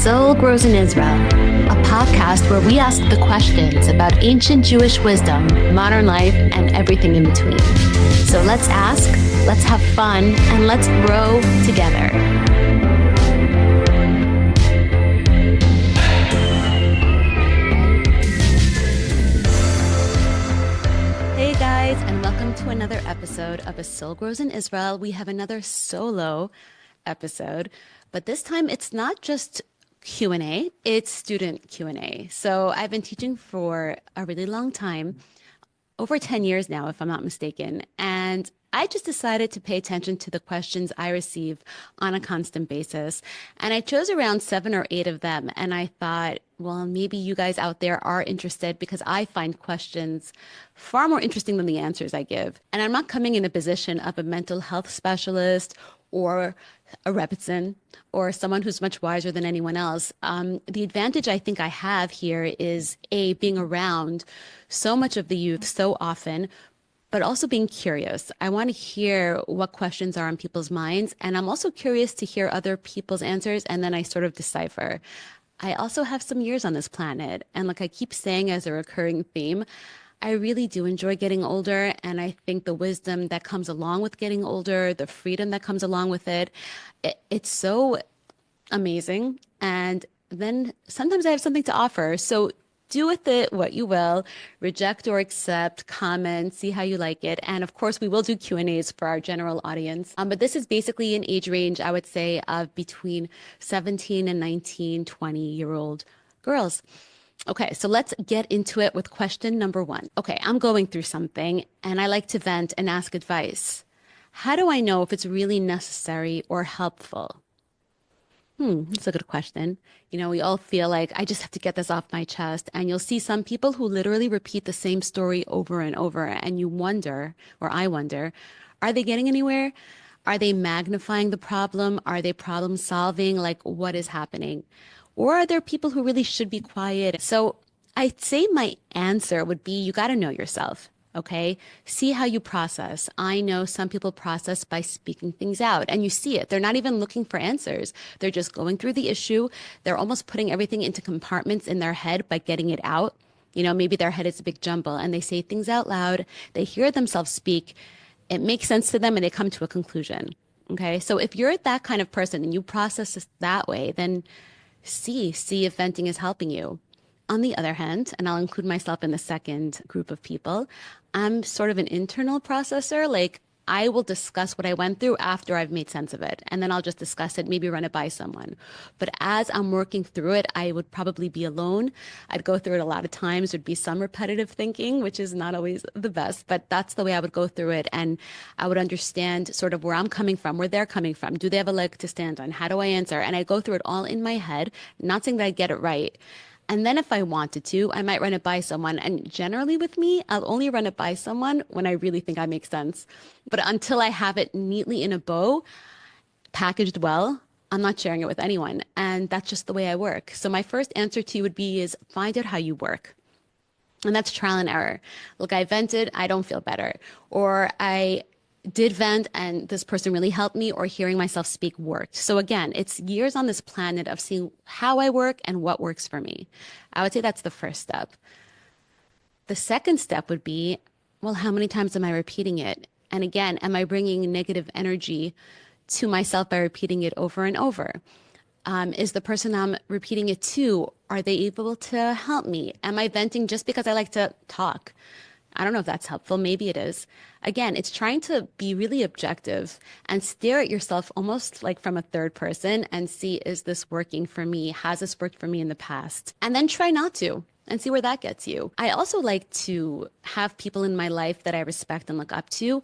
Soul Grows in Israel, a podcast where we ask the questions about ancient Jewish wisdom, modern life, and everything in between. So let's ask, let's have fun, and let's grow together. Hey guys, and welcome to another episode of A Soul Grows in Israel. We have another solo episode, but this time it's not just Q&A, it's student Q&A. So I've been teaching for a really long time, over 10 years now, if I'm not mistaken. And I just decided to pay attention to the questions I receive on a constant basis. And I chose around 7 or 8 of them. And I thought, well, maybe you guys out there are interested because I find questions far more interesting than the answers I give. And I'm not coming in a position of a mental health specialist or a Rebbitzin or someone who's much wiser than anyone else. The advantage I think I have here is being around so much of the youth so often, but also being curious. I want to hear what questions are on people's minds. And I'm also curious to hear other people's answers. And then I sort of decipher. I also have some years on this planet. And like I keep saying as a recurring theme, I really do enjoy getting older. And I think the wisdom that comes along with getting older, the freedom that comes along with it's so amazing. And then sometimes I have something to offer. So do with it what you will, reject or accept, comment, see how you like it. And of course, we will do Q&As for our general audience. But this is basically an age range, I would say, of between 17 and 19, 20-year-old girls. Okay, so let's get into it with question number 1. Okay, I'm going through something and I like to vent and ask advice. How do I know if it's really necessary or helpful? That's a good question. You know, we all feel like I just have to get this off my chest. And you'll see some people who literally repeat the same story over and over. And you wonder, or I wonder, are they getting anywhere? Are they magnifying the problem? Are they problem solving? Like, what is happening? Or are there people who really should be quiet? So I'd say my answer would be, you got to know yourself. Okay. See how you process. I know some people process by speaking things out and you see it. They're not even looking for answers. They're just going through the issue. They're almost putting everything into compartments in their head by getting it out. You know, maybe their head is a big jumble and they say things out loud. They hear themselves speak. It makes sense to them and they come to a conclusion. Okay. So if you're that kind of person and you process this that way, then see if venting is helping you. On the other hand, and I'll include myself in the second group of people, I'm sort of an internal processor. Like I will discuss what I went through after I've made sense of it. And then I'll just discuss it, maybe run it by someone. But as I'm working through it, I would probably be alone. I'd go through it a lot of times. There'd be some repetitive thinking, which is not always the best, but that's the way I would go through it. And I would understand sort of where I'm coming from, where they're coming from. Do they have a leg to stand on? How do I answer? And I go through it all in my head, not saying that I get it right. And then if I wanted to, I might run it by someone. And generally with me, I'll only run it by someone when I really think I make sense. But until I have it neatly in a bow, packaged well, I'm not sharing it with anyone. And that's just the way I work. So my first answer to you would be is find out how you work. And that's trial and error. Look, I vented, I don't feel better. Or I did vent and this person really helped me, or hearing myself speak worked. So again, it's years on this planet of seeing how I work and what works for me. I would say that's the first step. The second step would be, well, how many times am I repeating it? And again, am I bringing negative energy to myself by repeating it over and over? Is the person I'm repeating it to, are they able to help me? Am I venting just because I like to talk? I don't know if that's helpful. Maybe it is. Again, it's trying to be really objective and stare at yourself almost like from a third person and see, is this working for me? Has this worked for me in the past? And then try not to and see where that gets you. I also like to have people in my life that I respect and look up to.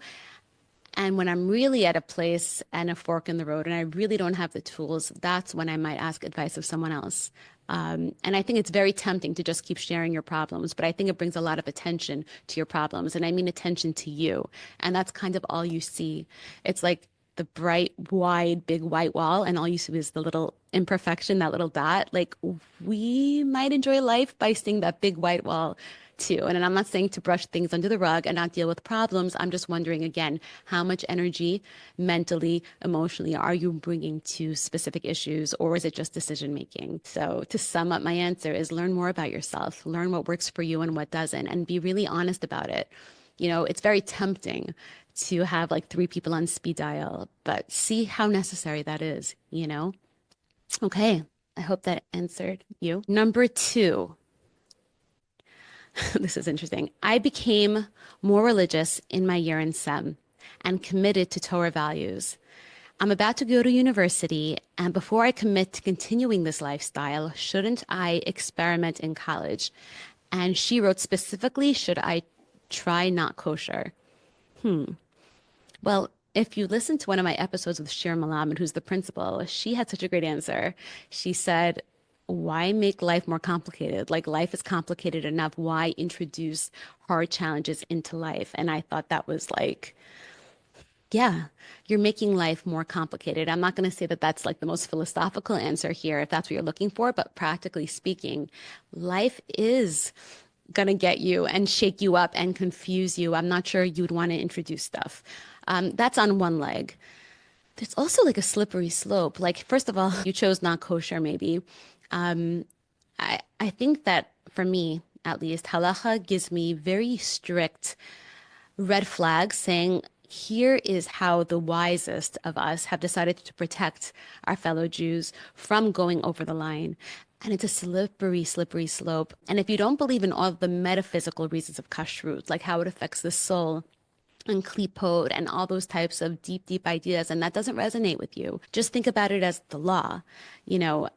And when I'm really at a place and a fork in the road and I really don't have the tools, that's when I might ask advice of someone else. And I think it's very tempting to just keep sharing your problems, but I think it brings a lot of attention to your problems. And I mean attention to you. And that's kind of all you see. It's like the bright, wide, big white wall, and all you see is the little imperfection, that little dot. Like we might enjoy life by seeing that big white wall too. And I'm not saying to brush things under the rug and not deal with problems. I'm just wondering again, how much energy mentally, emotionally are you bringing to specific issues, or is it just decision making? So to sum up, my answer is learn more about yourself, learn what works for you and what doesn't, and be really honest about it. It's very tempting to have like three people on speed dial, but see how necessary that is. Okay. I hope that answered you. Number two, this is interesting. I became more religious in my year in SEM and committed to Torah values. I'm about to go to university, and before I commit to continuing this lifestyle, shouldn't I experiment in college? And she wrote specifically, should I try not kosher? Well, if you listen to one of my episodes with Shir Malamed, who's the principal, she had such a great answer. She said, why make life more complicated? Like life is complicated enough. Why introduce hard challenges into life? And I thought that was like, yeah, you're making life more complicated. I'm not going to say that that's like the most philosophical answer here, if that's what you're looking for, but practically speaking, life is going to get you and shake you up and confuse you. I'm not sure you'd want to introduce stuff. That's on one leg. There's also like a slippery slope. Like, first of all, you chose not kosher, maybe. I think that for me, at least, halacha gives me very strict red flags saying, here is how the wisest of us have decided to protect our fellow Jews from going over the line. And it's a slippery, slippery slope. And if you don't believe in all the metaphysical reasons of kashrut, like how it affects the soul, and klipot and all those types of deep, deep ideas, and that doesn't resonate with you, just think about it as the law. You know,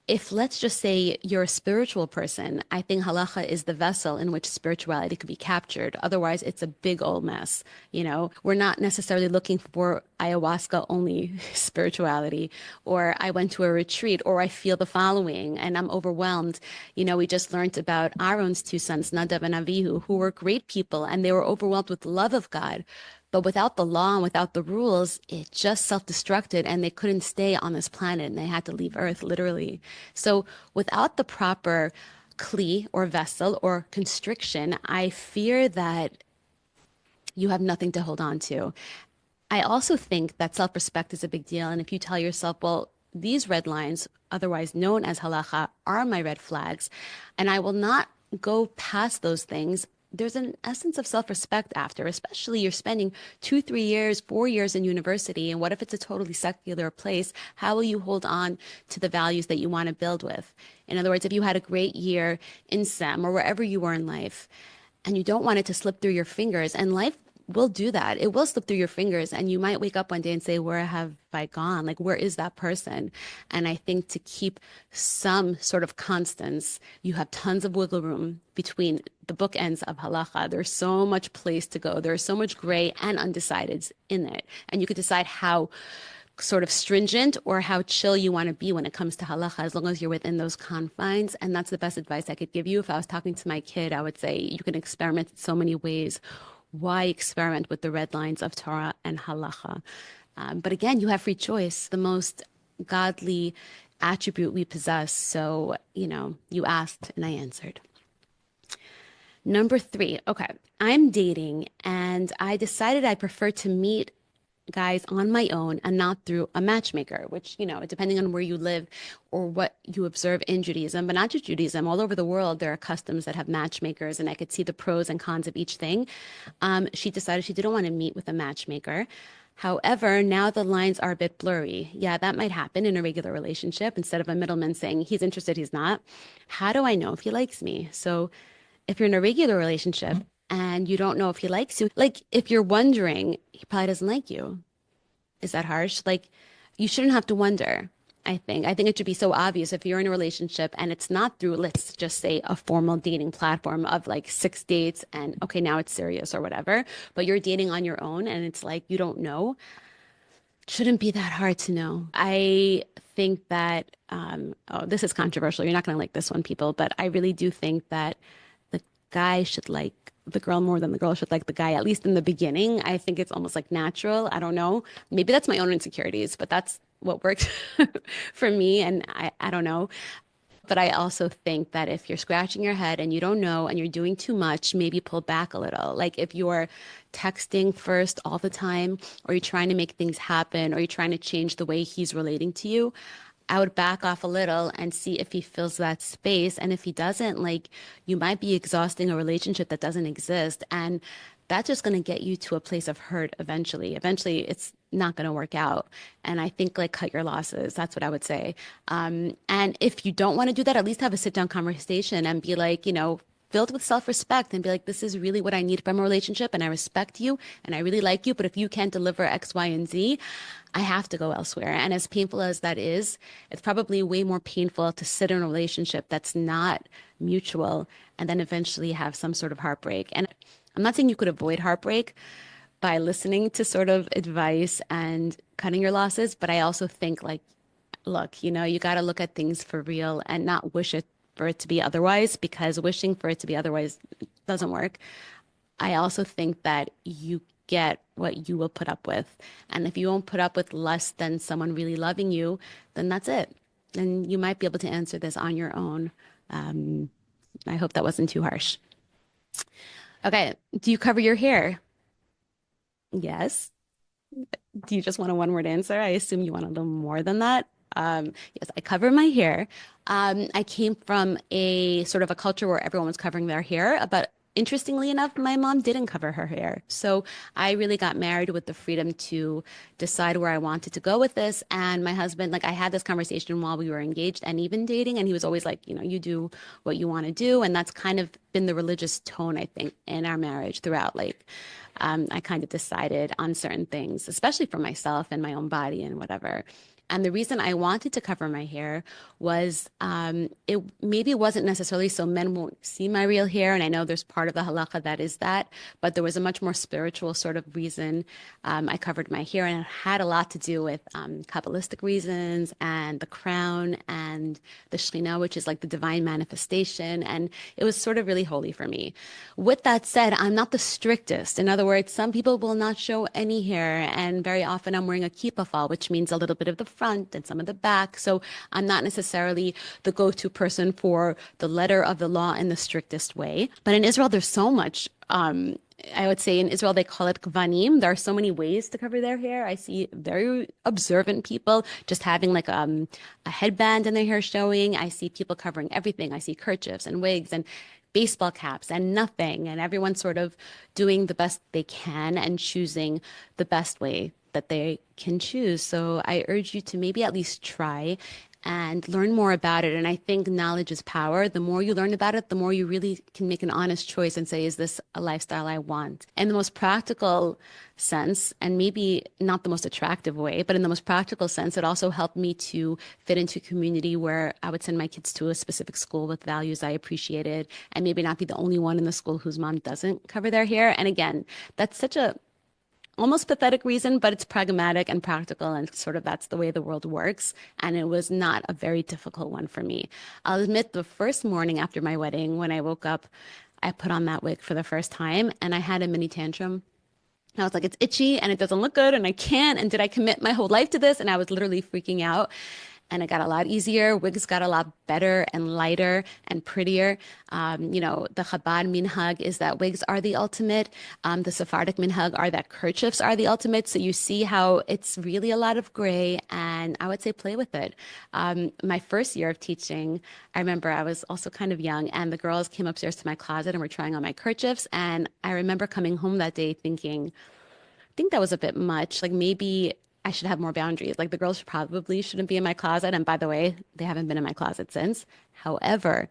if let's just say you're a spiritual person, I think halacha is the vessel in which spirituality could be captured. Otherwise, it's a big old mess. We're not necessarily looking for ayahuasca only spirituality, or I went to a retreat, or I feel the following and I'm overwhelmed. We just learned about Aaron's two sons, Nadav and Avihu, who were great people and they were overwhelmed with love of God. But without the law and without the rules, it just self-destructed and they couldn't stay on this planet and they had to leave Earth, literally. So without the proper kli or vessel or constriction, I fear that you have nothing to hold on to. I also think that self-respect is a big deal. And if you tell yourself, well, these red lines, otherwise known as halacha, are my red flags, and I will not go past those things, there's an essence of self-respect after, especially you're spending 2, 3 years, 4 years in university. And what if it's a totally secular place? How will you hold on to the values that you want to build with? In other words, if you had a great year in SEM or wherever you were in life, and you don't want it to slip through your fingers, and life will do that. It will slip through your fingers, and you might wake up one day and say, where have I gone? Like, where is that person? And I think to keep some sort of constants, you have tons of wiggle room between the bookends of halacha. There's so much place to go. There's so much gray and undecideds in it. And you could decide how sort of stringent or how chill you want to be when it comes to halacha, as long as you're within those confines. And that's the best advice I could give you. If I was talking to my kid, I would say you can experiment in so many ways. Why experiment with the red lines of Torah and halacha? But again, you have free choice, the most godly attribute we possess. So, you asked and I answered. Number 3, okay, I'm dating and I decided I prefer to meet guys on my own and not through a matchmaker, which, depending on where you live or what you observe in Judaism, but not just Judaism, all over the world, there are customs that have matchmakers, and I could see the pros and cons of each thing. She decided she didn't want to meet with a matchmaker. However, now the lines are a bit blurry. Yeah, that might happen in a regular relationship. Instead of a middleman saying he's interested, he's not. How do I know if he likes me? So if you're in a regular relationship and you don't know if he likes you, like if you're wondering, he probably doesn't like you. Is that harsh? Like, you shouldn't have to wonder. I think it should be so obvious if you're in a relationship and it's not through, let's just say, a formal dating platform of like 6 dates and okay, now it's serious or whatever, but you're dating on your own and it's like you don't know. It shouldn't be that hard to know. I think that, this is controversial. You're not going to like this one, people, but I really do think that the guy should like the girl more than the girl should like the guy, at least in the beginning. I think it's almost like natural. I don't know. Maybe that's my own insecurities, but that's what worked for me. And I don't know. But I also think that if you're scratching your head and you don't know and you're doing too much, maybe pull back a little. Like if you're texting first all the time, or you're trying to make things happen, or you're trying to change the way he's relating to you, I would back off a little and see if he fills that space. And if he doesn't, like you might be exhausting a relationship that doesn't exist. And that's just going to get you to a place of hurt eventually. Eventually, it's not going to work out. And I think like cut your losses. That's what I would say. And if you don't want to do that, at least have a sit down conversation and be like, filled with self-respect and be like, this is really what I need from a relationship. And I respect you and I really like you. But if you can't deliver X, Y, and Z, I have to go elsewhere. And as painful as that is, it's probably way more painful to sit in a relationship that's not mutual and then eventually have some sort of heartbreak. And I'm not saying you could avoid heartbreak by listening to sort of advice and cutting your losses, but I also think like, look, you got to look at things for real and not wish it for it to be otherwise, because wishing for it to be otherwise doesn't work. I also think that you get what you will put up with. And if you won't put up with less than someone really loving you, then that's it. And you might be able to answer this on your own. I hope that wasn't too harsh. Okay. Do you cover your hair? Yes. Do you just want a one-word answer? I assume you want a little more than that. Yes, I cover my hair. I came from a sort of a culture where everyone was covering their hair, but interestingly enough, my mom didn't cover her hair. So I really got married with the freedom to decide where I wanted to go with this. And my husband, like I had this conversation while we were engaged and even dating, and he was always like, you do what you want to do. And that's kind of been the religious tone, I think, in our marriage throughout. Like, I kind of decided on certain things, especially for myself and my own body and whatever. And the reason I wanted to cover my hair was it maybe wasn't necessarily so men won't see my real hair. And I know there's part of the halakha that is that, but there was a much more spiritual sort of reason I covered my hair. And it had a lot to do with Kabbalistic reasons and the crown and the Shekhinah, which is like the divine manifestation. And it was sort of really holy for me. With that said, I'm not the strictest. In other words, some people will not show any hair. And very often I'm wearing a kippah, which means a little bit of the front and some of the back. So I'm not necessarily the go-to person for the letter of the law in the strictest way. But in Israel, there's so much. I would say in Israel, they call it kvanim. There are so many ways to cover their hair. I see very observant people just having like a headband in their hair showing. I see people covering everything. I see kerchiefs and wigs and baseball caps and nothing. And everyone's sort of doing the best they can and choosing the best way that they can choose. So I urge you to maybe at least try and learn more about it. And I think knowledge is power. The more you learn about it, the more you really can make an honest choice and say, is this a lifestyle I want? In the most practical sense, and maybe not the most attractive way, but in the most practical sense, it also helped me to fit into a community where I would send my kids to a specific school with values I appreciated and maybe not be the only one in the school whose mom doesn't cover their hair. And again, that's such a almost pathetic reason, but it's pragmatic and practical, and sort of that's the way the world works. And it was not a very difficult one for me. I'll admit the first morning after my wedding, when I woke up, I put on that wig for the first time and I had a mini tantrum. I was like, it's itchy and it doesn't look good and I can't. And did I commit my whole life to this? And I was literally freaking out. And it got a lot easier. Wigs got a lot better and lighter and prettier. The Chabad minhag is that wigs are the ultimate. The Sephardic minhag are that kerchiefs are the ultimate. So you see how it's really a lot of gray, and I would say play with it. My first year of teaching, I remember I was also kind of young, and the girls came upstairs to my closet and were trying on my kerchiefs. And I remember coming home that day thinking, I think that was a bit much. Like maybe I should have more boundaries. Like the girls probably shouldn't be in my closet. And by the way, they haven't been in my closet since. However,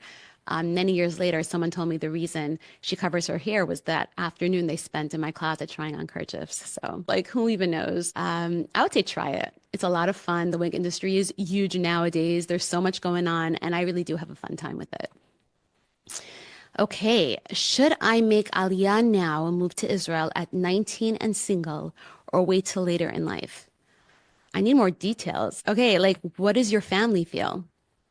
many years later, someone told me the reason she covers her hair was that afternoon they spent in my closet trying on kerchiefs. So like, who even knows? I would say try it. It's a lot of fun. The wig industry is huge nowadays. There's so much going on, and I really do have a fun time with it. Okay, should I make Aliyah now and move to Israel at 19 and single, or wait till later in life? I need more details. Okay, like what does your family feel?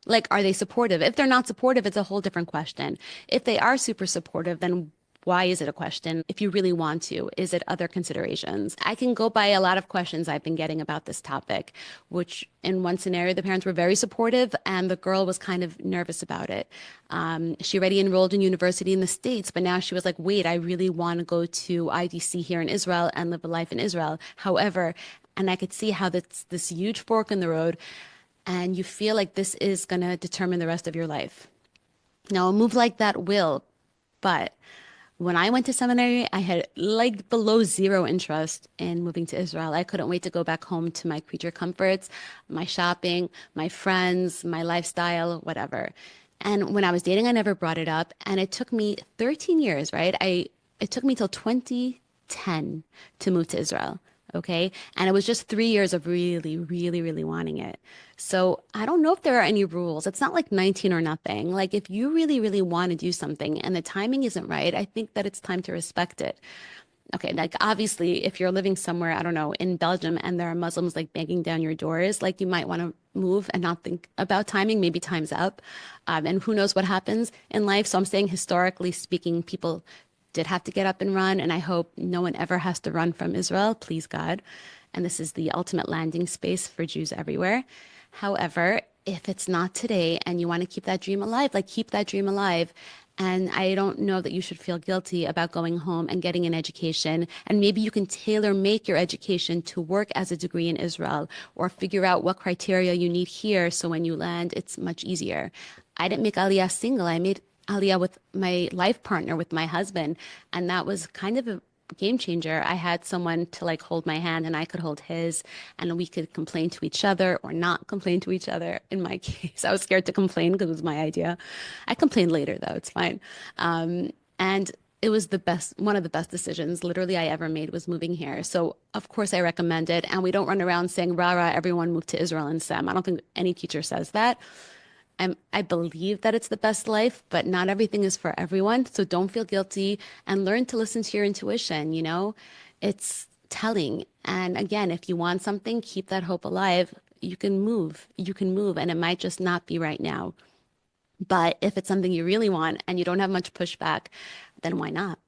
Like, are they supportive? If they're not supportive, it's a whole different question. If they are super supportive, then Why is it a question? If you really want to, is it other considerations? I can go by a lot of questions I've been getting about this topic, which in one scenario, the parents were very supportive and the girl was kind of nervous about it. She already enrolled in university in the States, but now she was like, wait, I really want to go to IDC here in Israel and live a life in Israel. However, and I could see how that's this huge fork in the road, and you feel like this is going to determine the rest of your life. Now, a move like that will, but when I went to seminary, I had like below zero interest in moving to Israel. I couldn't wait to go back home to my creature comforts, my shopping, my friends, my lifestyle, whatever. And when I was dating, I never brought it up. And it took me 13 years, right? It took me till 2010 to move to Israel. Okay. And it was just 3 years of really, really, really wanting it. So I don't know if there are any rules. It's not like 19 or nothing. Like if you really, really want to do something and the timing isn't right, I think that it's time to respect it. Okay, like obviously, if you're living somewhere, I don't know, in Belgium and there are Muslims like banging down your doors, like you might want to move and not think about timing. Maybe time's up. And who knows what happens in life. So I'm saying historically speaking, people did have to get up and run. And I hope no one ever has to run from Israel, please God. And this is the ultimate landing space for Jews everywhere. However, if it's not today and you want to keep that dream alive, like keep that dream alive. And I don't know that you should feel guilty about going home and getting an education. And maybe you can tailor make your education to work as a degree in Israel or figure out what criteria you need here. So when you land, it's much easier. I didn't make Aliyah single. I made Aliyah with my life partner, with my husband. And that was kind of a game changer. I had someone to like hold my hand and I could hold his and we could complain to each other or not complain to each other. In my case, I was scared to complain because it was my idea. I complained later though. It's fine. And it was the best, one of the best decisions literally I ever made was moving here. So of course I recommend it. And we don't run around saying, rah, rah, everyone move to Israel and SEM. I don't think any teacher says that. I believe that it's the best life, but not everything is for everyone. So don't feel guilty and learn to listen to your intuition. You know, it's telling. And again, if you want something, keep that hope alive. You can move. You can move, and it might just not be right now. But if it's something you really want and you don't have much pushback, then why not?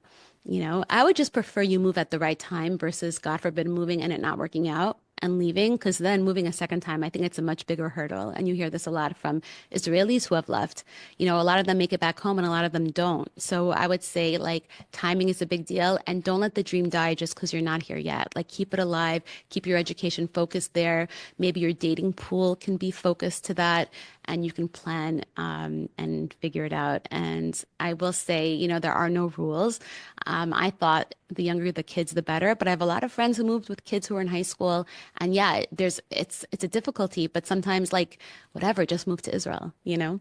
You know, I would just prefer you move at the right time versus, God forbid, moving and it not working out and leaving, because then moving a second time, I think it's a much bigger hurdle. And you hear this a lot from Israelis who have left. You know, a lot of them make it back home and a lot of them don't. So I would say like timing is a big deal and don't let the dream die just because you're not here yet. Like keep it alive, keep your education focused there. Maybe your dating pool can be focused to that and you can plan and figure it out. And I will say, you know, there are no rules. I thought the younger the kids, the better. But I have a lot of friends who moved with kids who are in high school. And yeah, it's a difficulty. But sometimes like whatever, just move to Israel, you know?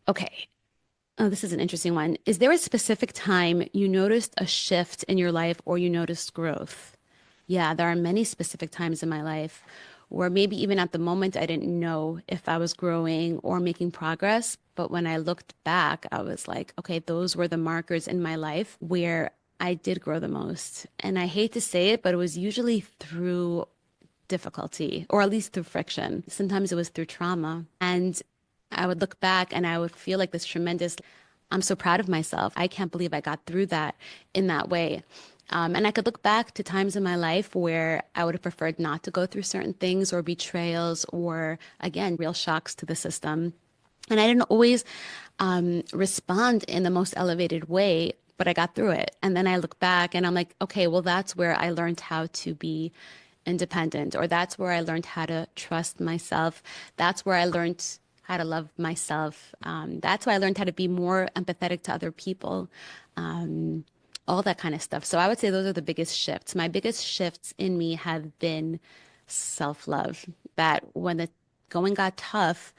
Okay. Oh, this is an interesting one. Is there a specific time you noticed a shift in your life or you noticed growth? Yeah, there are many specific times in my life where maybe even at the moment I didn't know if I was growing or making progress. But when I looked back, I was like, okay, those were the markers in my life where I did grow the most. And I hate to say it, but it was usually through difficulty or at least through friction. Sometimes it was through trauma. And I would look back and I would feel like this tremendous, I'm so proud of myself. I can't believe I got through that in that way. And I could look back to times in my life where I would have preferred not to go through certain things or betrayals or, again, real shocks to the system. And I didn't always respond in the most elevated way, but I got through it. And then I look back and I'm like, okay, well, that's where I learned how to be independent, or that's where I learned how to trust myself. That's where I learned how to love myself. That's why I learned how to be more empathetic to other people. All that kind of stuff. So I would say those are the biggest shifts. My biggest shifts in me have been self-love, that when the going got tough,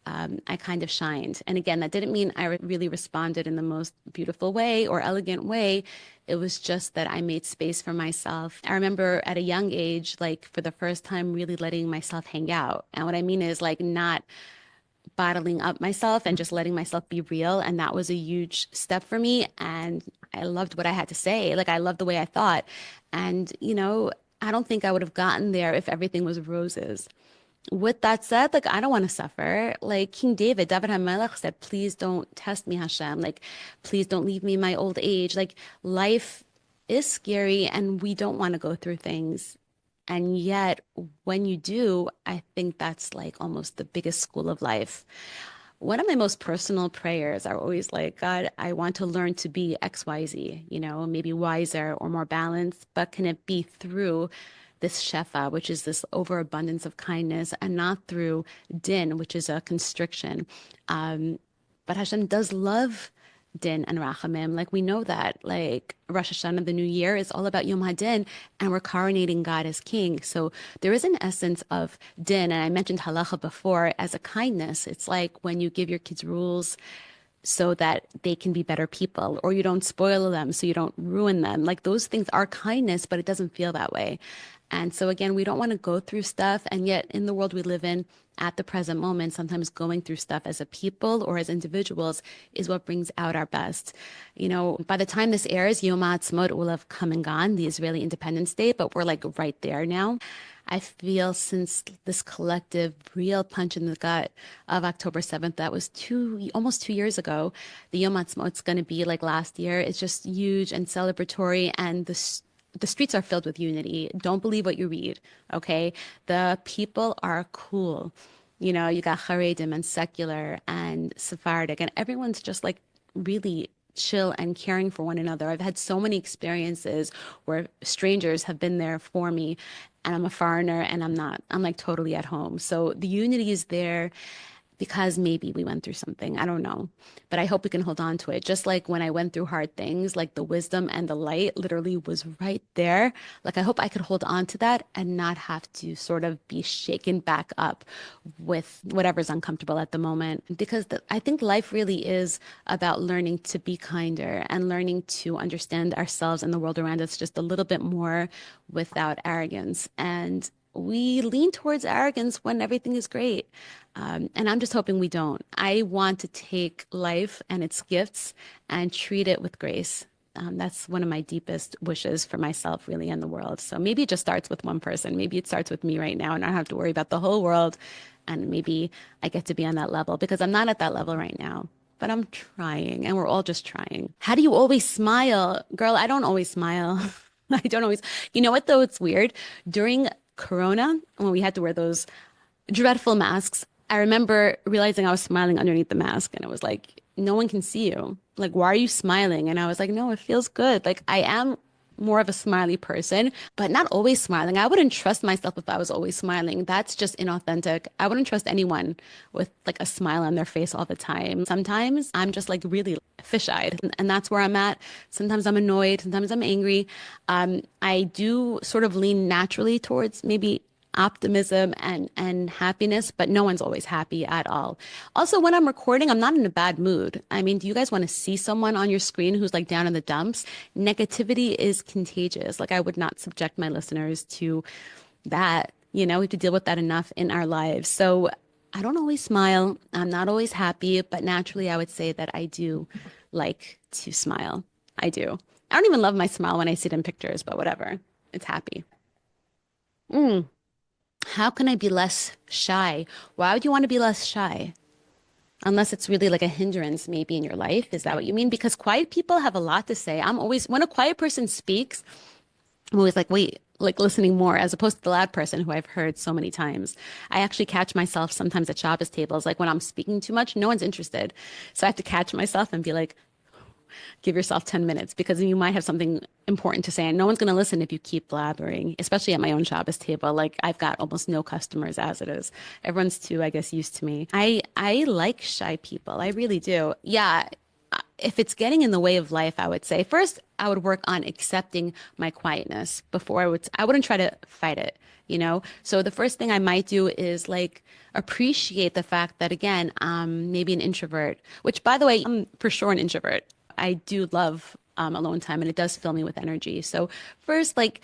I kind of shined. And again, that didn't mean I really responded in the most beautiful way or elegant way. It was just that I made space for myself. I remember at a young age, like for the first time, really letting myself hang out. And what I mean is like not bottling up myself and just letting myself be real. And that was a huge step for me. And I loved what I had to say. Like I loved the way I thought. And, you know, I don't think I would have gotten there if everything was roses. With that said, like I don't want to suffer. Like King David, David HaMelech said, please don't test me, Hashem. Like, please don't leave me in my old age. Like life is scary and we don't want to go through things. And yet when you do, I think that's like almost the biggest school of life. One of my most personal prayers are always like, God, I want to learn to be XYZ, maybe wiser or more balanced, but can it be through this shefa, which is this overabundance of kindness, and not through din, which is a constriction. But Hashem does love din and rachamim. Like we know that, like Rosh Hashanah, the new year, is all about Yom HaDin, and we're coronating God as king. So there is an essence of din, and I mentioned halacha before as a kindness. It's like when you give your kids rules so that they can be better people, or you don't spoil them so you don't ruin them. Like those things are kindness, but it doesn't feel that way. And so again, we don't want to go through stuff. And yet in the world we live in at the present moment, sometimes going through stuff as a people or as individuals is what brings out our best. By the time this airs, Yom HaAtzmaut will have come and gone, the Israeli Independence Day, but we're like right there now. I feel since this collective real punch in the gut of October 7th, that was almost 2 years ago, the Yom HaAtzmaut's going to be like last year. It's just huge and celebratory, and the streets are filled with unity. Don't believe what you read, okay? The people are cool. You got Haredim and secular and Sephardic, and everyone's just like really chill and caring for one another. I've had so many experiences where strangers have been there for me, and I'm a foreigner and I'm not. I'm like totally at home. So the unity is there because maybe we went through something. I don't know. But I hope we can hold on to it. Just like when I went through hard things, like the wisdom and the light literally was right there. Like I hope I could hold on to that and not have to sort of be shaken back up with whatever's uncomfortable at the moment. Because I think life really is about learning to be kinder and learning to understand ourselves and the world around us just a little bit more without arrogance. And we lean towards arrogance when everything is great. And I'm just hoping we don't. I want to take life and its gifts and treat it with grace. That's one of my deepest wishes for myself, really, and the world. So maybe it just starts with one person. Maybe it starts with me right now, and I don't have to worry about the whole world. And maybe I get to be on that level because I'm not at that level right now. But I'm trying, and we're all just trying. How do you always smile? Girl, I don't always smile. I don't always. You know what, though? It's weird. During Corona, when we had to wear those dreadful masks, I remember realizing I was smiling underneath the mask, and it was like, no one can see you. Like, why are you smiling? And I was like, no, it feels good. Like, I am more of a smiley person, but not always smiling. I wouldn't trust myself if I was always smiling. That's just inauthentic. I wouldn't trust anyone with like a smile on their face all the time. Sometimes I'm just like really fish-eyed, and that's where I'm at. Sometimes I'm annoyed. Sometimes I'm angry. I do sort of lean naturally towards maybe optimism and happiness, but no one's always happy at all. Also, when I'm recording, I'm not in a bad mood. I mean, do you guys want to see someone on your screen who's like down in the dumps? Negativity is contagious. Like I would not subject my listeners to that. We have to deal with that enough in our lives. So I don't always smile. I'm not always happy, but naturally I would say that I do like to smile. I do. I don't even love my smile when I see it in pictures, but whatever. It's happy. Mm. How can I be less shy? Why would you want to be less shy? Unless it's really like a hindrance maybe in your life. Is that what you mean? Because quiet people have a lot to say. When a quiet person speaks, I'm always like, wait, like listening more as opposed to the loud person who I've heard so many times. I actually catch myself sometimes at Shabbos tables, like when I'm speaking too much, no one's interested. So I have to catch myself and be like, give yourself 10 minutes because you might have something important to say and no one's going to listen if you keep blabbering, especially at my own Shabbos table. Like I've got almost no customers as it is. Everyone's too, I guess, used to me. I like shy people. I really do. Yeah. If it's getting in the way of life, I would say first I would work on accepting my quietness before I wouldn't try to fight it. So the first thing I might do is like appreciate the fact that again, maybe an introvert, which by the way, I'm for sure an introvert. I do love alone time and it does fill me with energy. So first, like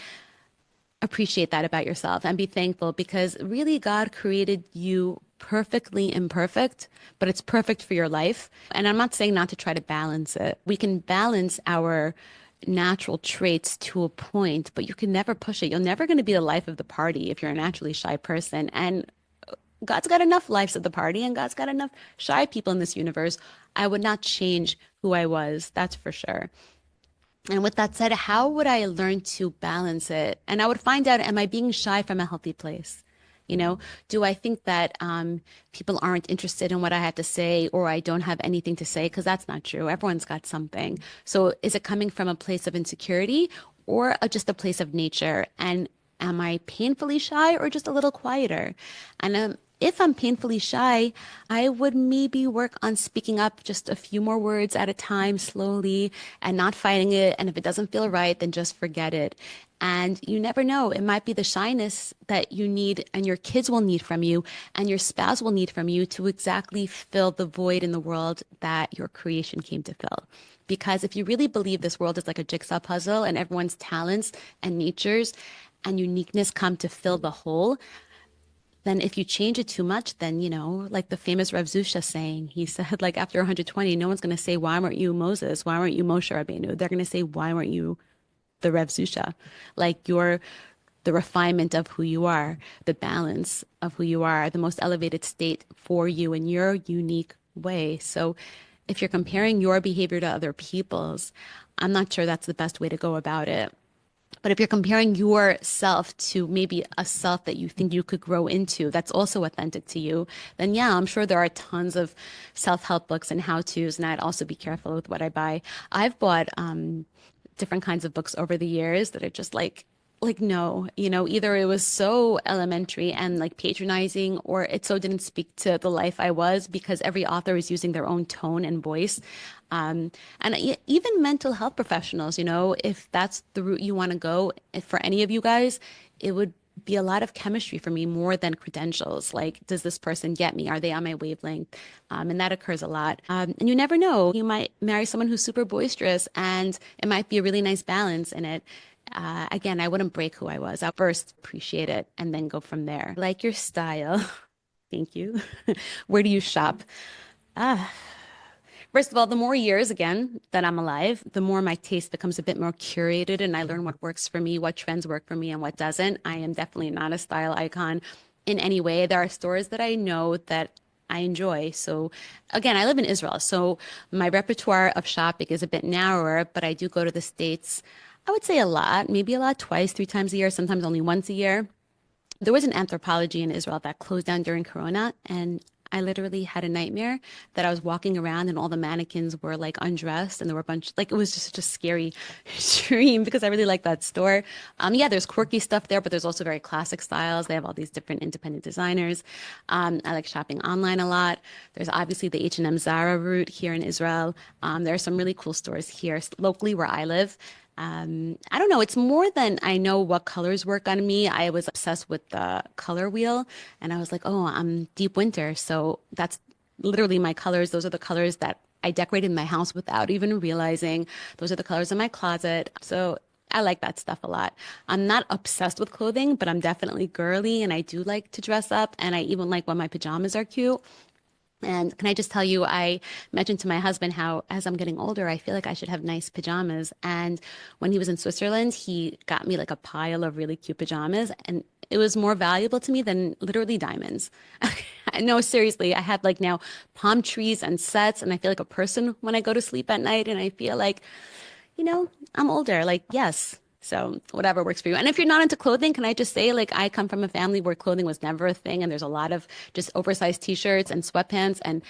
appreciate that about yourself and be thankful because really God created you perfectly imperfect, but it's perfect for your life. And I'm not saying not to try to balance it. We can balance our natural traits to a point, but you can never push it. You're never going to be the life of the party if you're a naturally shy person. And God's got enough lives at the party and God's got enough shy people in this universe. I would not change who I was, that's for sure. And with that said, how would I learn to balance it? And I would find out, am I being shy from a healthy place? You know, do I think that people aren't interested in what I have to say or I don't have anything to say? Because that's not true. Everyone's got something. So is it coming from a place of insecurity or just a place of nature? And am I painfully shy or just a little quieter? And if I'm painfully shy, I would maybe work on speaking up just a few more words at a time, slowly, and not fighting it. And if it doesn't feel right, then just forget it. And you never know, it might be the shyness that you need and your kids will need from you and your spouse will need from you to exactly fill the void in the world that your creation came to fill. Because if you really believe this world is like a jigsaw puzzle and everyone's talents and natures and uniqueness come to fill the whole, then if you change it too much, then, like the famous Rav Zusha saying, he said, like after 120, no one's going to say, why weren't you Moses? Why weren't you Moshe Rabbeinu? They're going to say, why weren't you the Rav Zusha? Like you're the refinement of who you are, the balance of who you are, the most elevated state for you in your unique way. So if you're comparing your behavior to other people's, I'm not sure that's the best way to go about it. But if you're comparing yourself to maybe a self that you think you could grow into that's also authentic to you, then yeah, I'm sure there are tons of self-help books and how-tos, and I'd also be careful with what I buy. I've bought different kinds of books over the years that are just like no, either it was so elementary and like patronizing, or it so didn't speak to the life I was because every author is using their own tone and voice. And even mental health professionals, if that's the route you want to go, if for any of you guys, it would be a lot of chemistry for me more than credentials. Like, does this person get me? Are they on my wavelength? And that occurs a lot. And you never know. You might marry someone who's super boisterous and it might be a really nice balance in it. Again, I wouldn't break who I was. I'll first appreciate it and then go from there. Like your style. Thank you. Where do you shop? Ah, First of all, the more years again that I'm alive, the more my taste becomes a bit more curated and I learn what works for me, what trends work for me and what doesn't. I am definitely not a style icon in any way. There are stores that I know that I enjoy. So again, I live in Israel, so my repertoire of shopping is a bit narrower, but I do go to the States. I would say a lot, maybe a lot, twice, 3 times a year, sometimes only once a year. There was an anthropology in Israel that closed down during Corona, and I literally had a nightmare that I was walking around and all the mannequins were like undressed and there were a bunch, like it was just such a scary dream because I really like that store. Yeah, there's quirky stuff there, but there's also very classic styles. They have all these different independent designers. I like shopping online a lot. There's obviously the H&M Zara route here in Israel. There are some really cool stores here locally where I live. I don't know. It's more than I know what colors work on me. I was obsessed with the color wheel and I was like, oh, I'm deep winter. So that's literally my colors. Those are the colors that I decorated my house without even realizing. Those are the colors in my closet. So I like that stuff a lot. I'm not obsessed with clothing, but I'm definitely girly and I do like to dress up. And I even like when my pajamas are cute. And can I just tell you, I mentioned to my husband how as I'm getting older, I feel like I should have nice pajamas. And when he was in Switzerland, he got me like a pile of really cute pajamas. And it was more valuable to me than literally diamonds. No, seriously, I have like now palm trees and sets, and I feel like a person when I go to sleep at night. And I feel like, I'm older. Like, yes. So whatever works for you. And if you're not into clothing, can I just say, like, I come from a family where clothing was never a thing, and there's a lot of just oversized t-shirts and sweatpants. And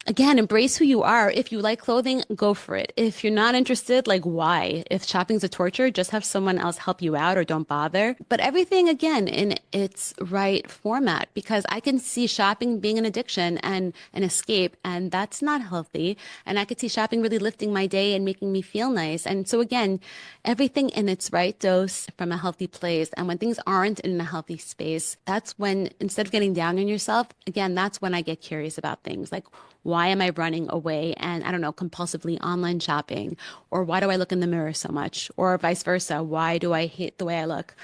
again, embrace who you are. If you like clothing, go for it. If you're not interested, like, why? If shopping's a torture, just have someone else help you out or don't bother. But everything, again, in its right format, because I can see shopping being an addiction and an escape, and that's not healthy. And I could see shopping really lifting my day and making me feel nice. And so, again, everything in its right dose from a healthy place. And when things aren't in a healthy space, that's when, instead of getting down on yourself, again, that's when I get curious about things like, why am I running away and I don't know, compulsively online shopping? Or why do I look in the mirror so much? Or vice versa, why do I hate the way I look?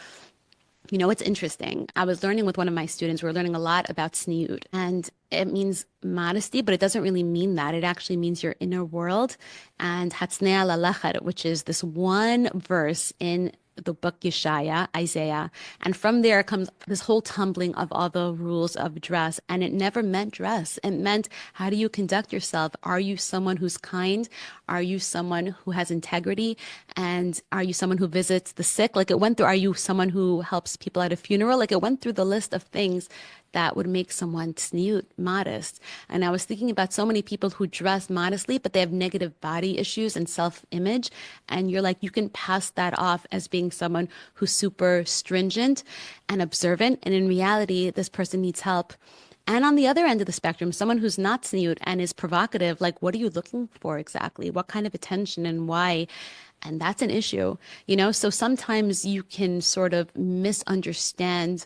It's interesting. I was learning with one of my students, we were learning a lot about sniut, and it means modesty, but it doesn't really mean that. It actually means your inner world. And hatznei lalachet, which is this one verse in the book Yeshaya, Isaiah. And from there comes this whole tumbling of all the rules of dress. And it never meant dress. It meant, how do you conduct yourself? Are you someone who's kind? Are you someone who has integrity? And are you someone who visits the sick? Like it went through, are you someone who helps people at a funeral? Like it went through the list of things that would make someone tzniut, modest. And I was thinking about so many people who dress modestly, but they have negative body issues and self-image. And you're like, you can pass that off as being someone who's super stringent and observant. And in reality, this person needs help. And on the other end of the spectrum, someone who's not tzniut and is provocative, like, what are you looking for exactly? What kind of attention and why? And that's an issue, you know? So sometimes you can sort of misunderstand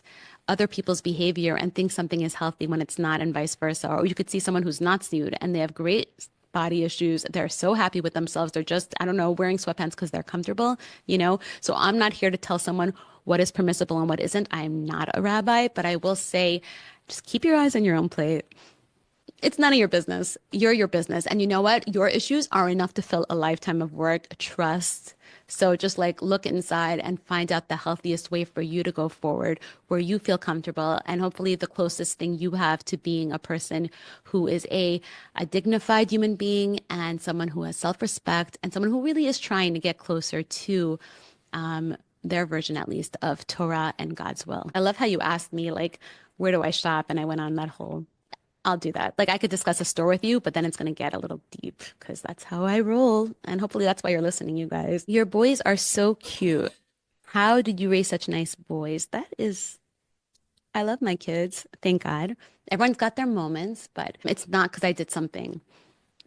other people's behavior and think something is healthy when it's not, and vice versa. Or you could see someone who's not tzniut and they have great body issues. They're so happy with themselves. They're just, I don't know, wearing sweatpants because they're comfortable, you know? So I'm not here to tell someone what is permissible and what isn't. I'm not a rabbi, but I will say, just keep your eyes on your own plate. It's none of your business. You're your business. And you know what? Your issues are enough to fill a lifetime of work, trust. So just like look inside and find out the healthiest way for you to go forward, where you feel comfortable, and hopefully the closest thing you have to being a person who is a dignified human being and someone who has self-respect and someone who really is trying to get closer to their version, at least, of Torah and God's will. I love how you asked me, like, where do I shop? And I went on that whole, I'll do that. Like I could discuss a store with you, but then it's going to get a little deep because that's how I roll. And hopefully that's why you're listening, you guys. Your boys are so cute. How did you raise such nice boys? That is, I love my kids. Thank God. Everyone's got their moments, but it's not because I did something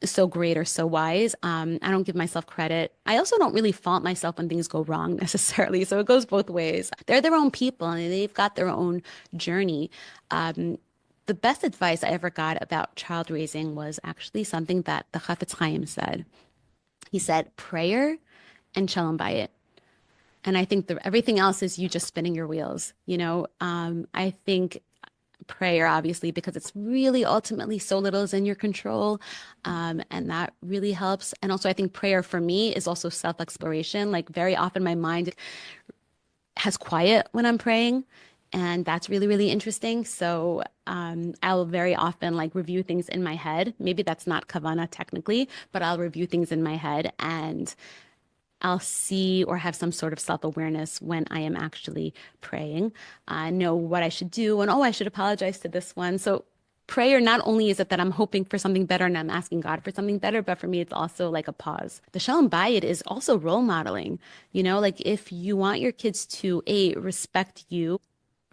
so great or so wise. I don't give myself credit. I also don't really fault myself when things go wrong necessarily. So it goes both ways. They're their own people and they've got their own journey. The best advice I ever got about child raising was actually something that the Chafetz Chaim said. He said, prayer and shalom bayit. And I think everything else is you just spinning your wheels. You know, I think prayer, obviously, because it's really ultimately so little is in your control. And that really helps. And also, I think prayer for me is also self-exploration. Like very often my mind has quiet when I'm praying. And that's really, really interesting. So I'll very often like review things in my head. Maybe that's not kavana technically, but I'll review things in my head and I'll see or have some sort of self-awareness when I am actually praying. I know what I should do and, oh, I should apologize to this one. So prayer, not only is it that I'm hoping for something better and I'm asking God for something better, but for me, it's also like a pause. The Shalom Bayit is also role modeling. You know, like if you want your kids to, respect you,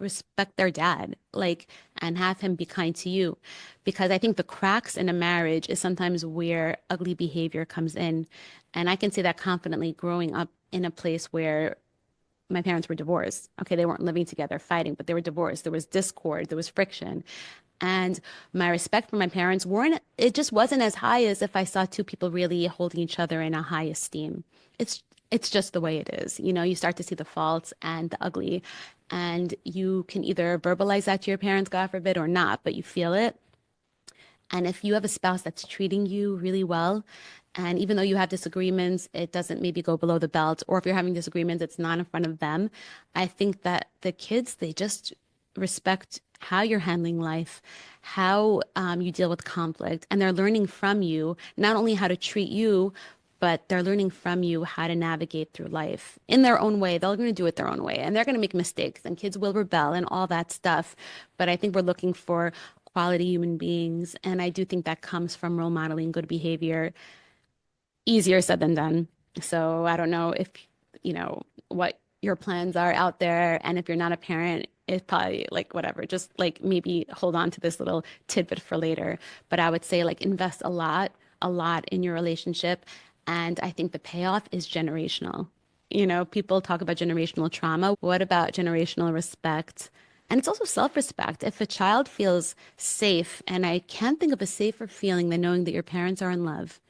respect their dad, like, and have him be kind to you. Because I think the cracks in a marriage is sometimes where ugly behavior comes in. And I can say that confidently growing up in a place where my parents were divorced. Okay, they weren't living together, fighting, but they were divorced. There was discord, there was friction. And my respect for my parents it just wasn't as high as if I saw two people really holding each other in a high esteem. It's just the way it is. You know, you start to see the faults and the ugly, and you can either verbalize that to your parents, God forbid, or not, but you feel it. And if you have a spouse that's treating you really well, and even though you have disagreements, it doesn't maybe go below the belt, or if you're having disagreements, it's not in front of them. I think that the kids, they just respect how you're handling life, how you deal with conflict, and they're learning from you not only how to treat you, but they're learning from you how to navigate through life in their own way. They're going to do it their own way, and they're going to make mistakes, and kids will rebel and all that stuff. But I think we're looking for quality human beings, and I do think that comes from role modeling good behavior. Easier said than done. So I don't know if, what your plans are out there. And if you're not a parent, it's probably like whatever, just like maybe hold on to this little tidbit for later. But I would say like invest a lot in your relationship. And I think the payoff is generational. You know, people talk about generational trauma. What about generational respect? And it's also self-respect. If a child feels safe, and I can't think of a safer feeling than knowing that your parents are in love.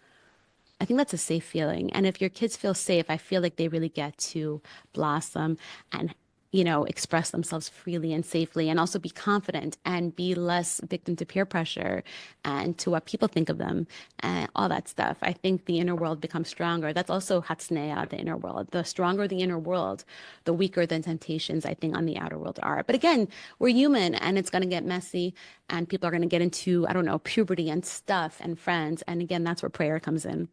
I think that's a safe feeling. And if your kids feel safe, I feel like they really get to blossom and, express themselves freely and safely and also be confident and be less victim to peer pressure and to what people think of them and all that stuff. I think the inner world becomes stronger. That's also Hatsneya, the inner world. The stronger the inner world, the weaker the temptations I think on the outer world are. But again, we're human and it's going to get messy and people are going to get into, I don't know, puberty and stuff and friends. And again, that's where prayer comes in.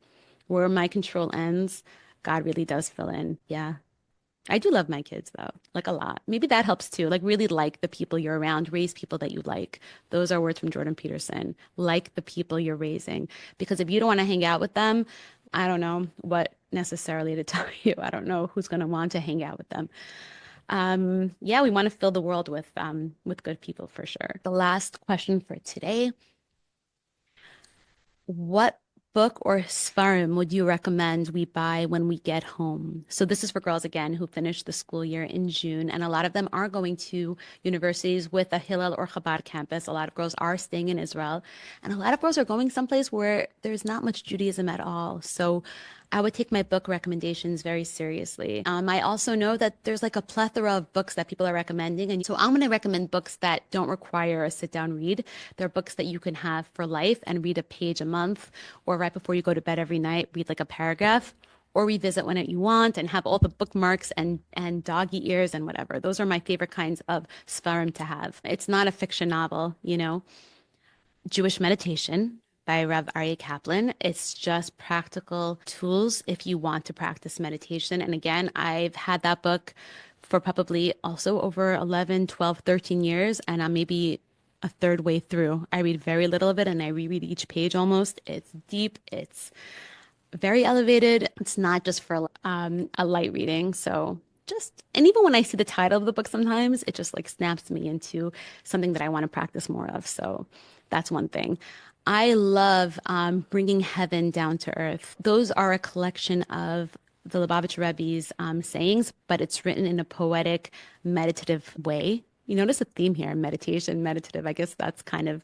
Where my control ends, God really does fill in. Yeah. I do love my kids though, like a lot. Maybe that helps too. Like really like the people you're around, raise people that you like. Those are words from Jordan Peterson. Like the people you're raising. Because if you don't want to hang out with them, I don't know what necessarily to tell you. I don't know who's going to want to hang out with them. Yeah, we want to fill the world with good people for sure. The last question for today. What book or Sfarim would you recommend we buy when we get home? So this is for girls again who finish the school year in June, and a lot of them are going to universities with a Hillel or Chabad campus. A lot of girls are staying in Israel, and a lot of girls are going someplace where there's not much Judaism at all. So I would take my book recommendations very seriously. I also know that there's like a plethora of books that people are recommending. And so I'm going to recommend books that don't require a sit down read. They're books that you can have for life and read a page a month, or right before you go to bed every night, read like a paragraph, or revisit when you want and have all the bookmarks and doggy ears and whatever. Those are my favorite kinds of svarim to have. It's not a fiction novel, Jewish Meditation by Rev Aryeh Kaplan. It's just practical tools if you want to practice meditation. And again, I've had that book for probably also over 11, 12, 13 years, and I'm maybe a third way through. I read very little of it and I reread each page almost. It's deep, it's very elevated. It's not just for a light reading. So and even when I see the title of the book, sometimes it just like snaps me into something that I want to practice more of. So that's one thing. I love bringing heaven down to earth. Those are a collection of the Lubavitch Rebbe's sayings, but it's written in a poetic, meditative way. You notice a theme here, meditation, meditative. I guess that's kind of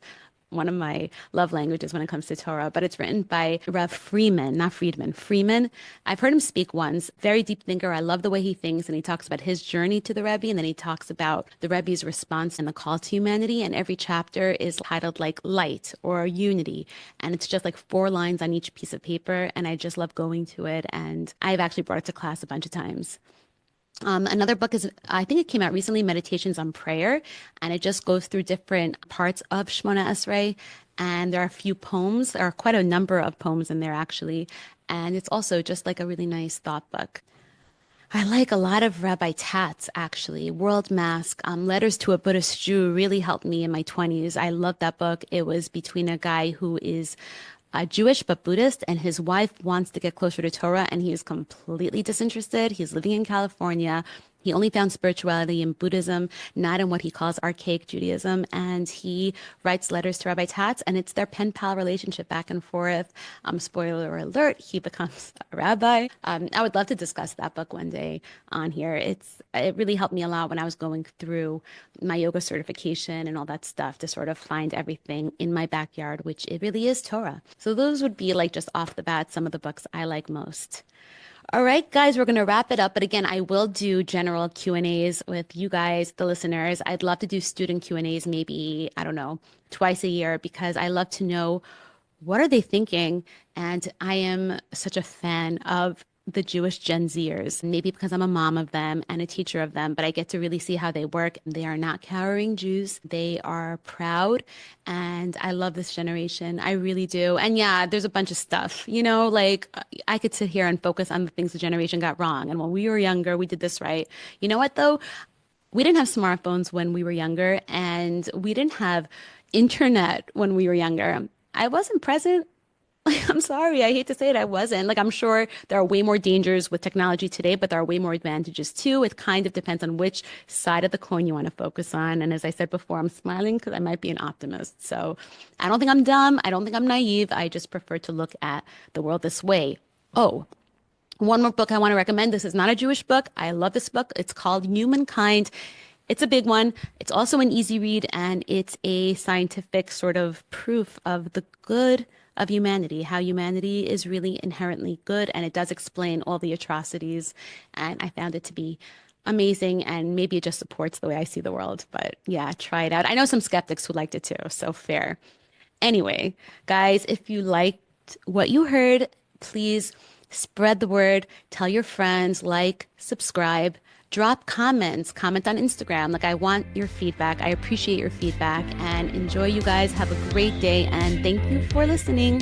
one of my love languages when it comes to Torah, but it's written by Rav Freeman, not Friedman, Freeman. I've heard him speak once. Very deep thinker. I love the way he thinks, and he talks about his journey to the Rebbe, and then he talks about the Rebbe's response and the call to humanity. And every chapter is titled like light or unity, and it's just like 4 lines on each piece of paper. And I just love going to it, and I've actually brought it to class a bunch of times. Another book is, I think it came out recently, Meditations on Prayer, and it just goes through different parts of Shmona Esrei, and there are a few poems. There are quite a number of poems in there, actually, and it's also just like a really nice thought book. I like a lot of Rabbi Tatz, actually. World Mask, Letters to a Buddhist Jew really helped me in my 20s. I love that book. It was between a guy who is Jewish but Buddhist, and his wife wants to get closer to Torah, and he is completely disinterested. He's living in California. He only found spirituality in Buddhism, not in what he calls archaic Judaism. And he writes letters to Rabbi Tatz, and it's their pen pal relationship back and forth. Spoiler alert, he becomes a rabbi. I would love to discuss that book one day on here. It really helped me a lot when I was going through my yoga certification and all that stuff to sort of find everything in my backyard, which it really is Torah. So those would be like just off the bat some of the books I like most. All right, guys, we're going to wrap it up. But again, I will do general Q&As with you guys, the listeners. I'd love to do student Q&As maybe, I don't know, twice a year because I love to know what are they thinking. And I am such a fan of the Jewish Gen Zers, maybe because I'm a mom of them and a teacher of them, but I get to really see how they work. They are not cowering Jews. They are proud. And I love this generation. I really do. And yeah, there's a bunch of stuff, like I could sit here and focus on the things the generation got wrong. And when we were younger, we did this right. You know what, though? We didn't have smartphones when we were younger, and we didn't have internet when we were younger. I wasn't present. I'm sorry, I hate to say it, I wasn't. Like, I'm sure there are way more dangers with technology today, but there are way more advantages too. It kind of depends on which side of the coin you want to focus on. And as I said before, I'm smiling because I might be an optimist. So I don't think I'm dumb. I don't think I'm naive. I just prefer to look at the world this way. Oh, one more book I want to recommend. This is not a Jewish book. I love this book. It's called Humankind. It's a big one. It's also an easy read, and it's a scientific sort of proof of the good of humanity, how humanity is really inherently good, and it does explain all the atrocities. And I found it to be amazing, and maybe it just supports the way I see the world. But yeah, try it out. I know some skeptics who liked it too, so fair. Anyway, guys, if you liked what you heard, please spread the word, tell your friends, like, subscribe, drop comments, comment on Instagram. Like, I want your feedback. I appreciate your feedback and enjoy, you guys. Have a great day, and thank you for listening.